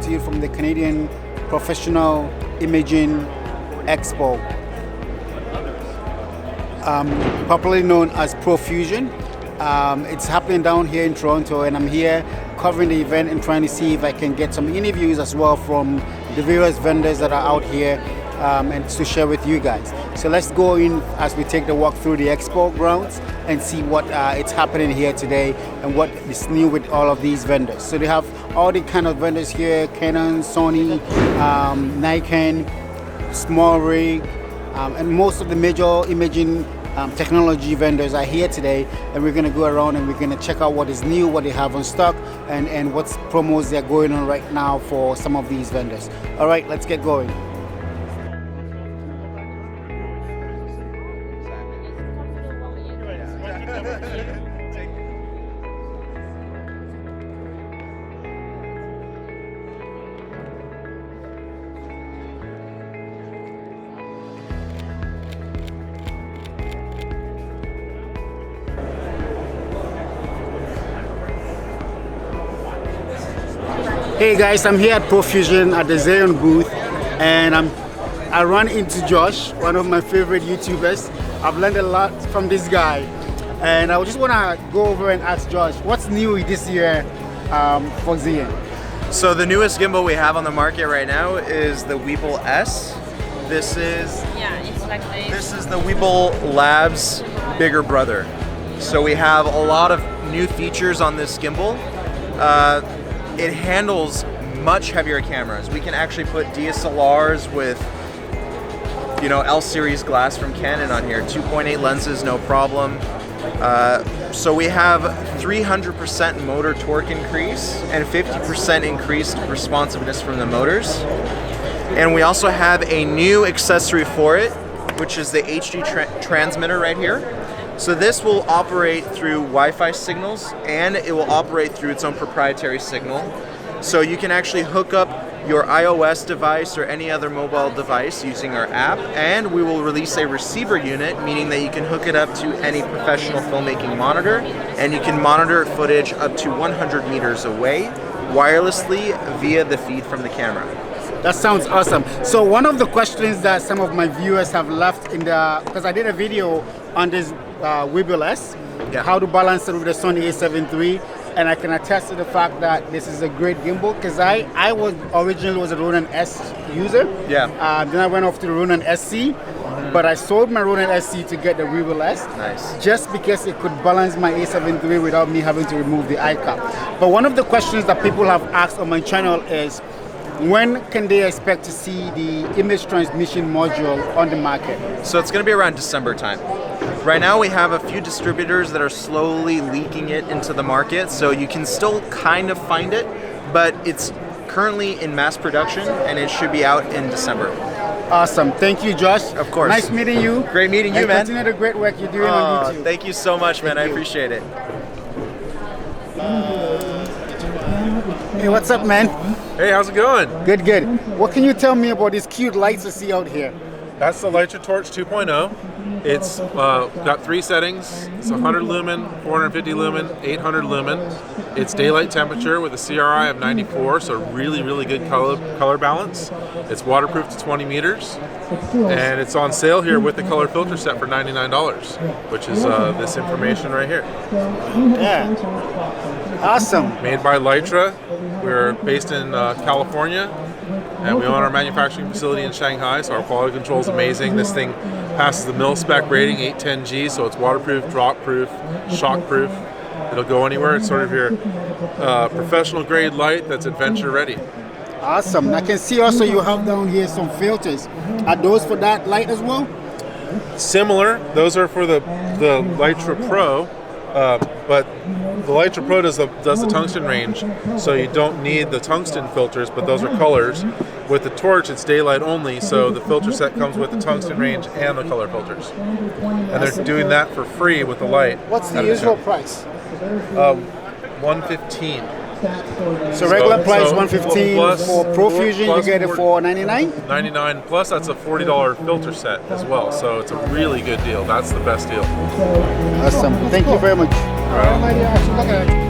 to you from the Canadian Professional Imaging Expo, popularly known as Profusion. It's happening down here in Toronto, and I'm here covering the event and trying to see if I can get some interviews as well from the various vendors that are out here and to share with you guys. So let's go in as we take the walk through the expo grounds and see what it's happening here today and what is new with all of these vendors. So they have all the kind of vendors here: Canon, Sony, Nikon, Small Rig, and most of the major imaging technology vendors are here today, and we're going to go around and we're going to check out what is new, what they have on stock, and what promos they're going on right now for some of these vendors. All right, let's get going. Hey guys, I'm here at Profusion at the Zhiyun booth, and I run into Josh, one of my favorite YouTubers. I've learned a lot from this guy, and I just want to go over and ask Josh, what's new this year for Zhiyun? So the newest gimbal we have on the market right now is the Weebill S. This is the Weebill Labs bigger brother. So we have a lot of new features on this gimbal. It handles much heavier cameras. We can actually put DSLRs with, L series glass from Canon on here. 2.8 lenses, no problem. So we have 300% motor torque increase and 50% increased responsiveness from the motors. And we also have a new accessory for it, which is the HD transmitter right here. So this will operate through Wi-Fi signals, and it will operate through its own proprietary signal. So you can actually hook up your iOS device or any other mobile device using our app, and we will release a receiver unit, meaning that you can hook it up to any professional filmmaking monitor, and you can monitor footage up to 100 meters away wirelessly via the feed from the camera. That sounds awesome. So one of the questions that some of my viewers have left because I did a video on this weebill S, how to balance it with the Sony a7 III, and I can attest to the fact that this is a great gimbal, because I was originally a Ronin S user. Then I went off to the Ronin SC, but I sold my Ronin SC to get the weebill S. Nice. Just because it could balance my a7 III without me having to remove the iCap. But one of the questions that people have asked on my channel is, when can they expect to see the image transmission module on the market? So it's going to be around December time. Right now we have a few distributors that are slowly leaking it into the market, so you can still kind of find it, but it's currently in mass production and it should be out in December. Awesome. Thank you, Josh. Of course. Nice meeting you. Great meeting you, man. Continue the great work you're doing on YouTube. Thank you so much, man. I appreciate it. Hey, what's up, man? Hey, how's it going? Good, good. What can you tell me about these cute lights I see out here? That's the Litra Torch 2.0. It's got 3 settings. It's 100 lumen, 450 lumen, 800 lumen. It's daylight temperature with a CRI of 94, so really, really good color balance. It's waterproof to 20 meters. And it's on sale here with the color filter set for $99, which is this information right here. Yeah. Awesome. Made by Litra. We're based in California, and we own our manufacturing facility in Shanghai, so our quality control is amazing. This thing passes the mil-spec rating, 810G, so it's waterproof, drop-proof, shock-proof. It'll go anywhere. It's sort of your professional-grade light that's adventure-ready. Awesome. I can see also you have down here some filters. Are those for that light as well? Similar. Those are for the Litra Pro, but the Litra Pro does the tungsten range, so you don't need the tungsten filters, but those are colors. With the Torch, it's daylight only, so the filter set comes with the tungsten range and the color filters. And they're doing that for free with the light. What's the usual price? $115. So regular price $115. For Profusion, you get it for $99? $99 plus that's a $40 filter set as well. So it's a really good deal. That's the best deal. Awesome. Thank you very much. All right.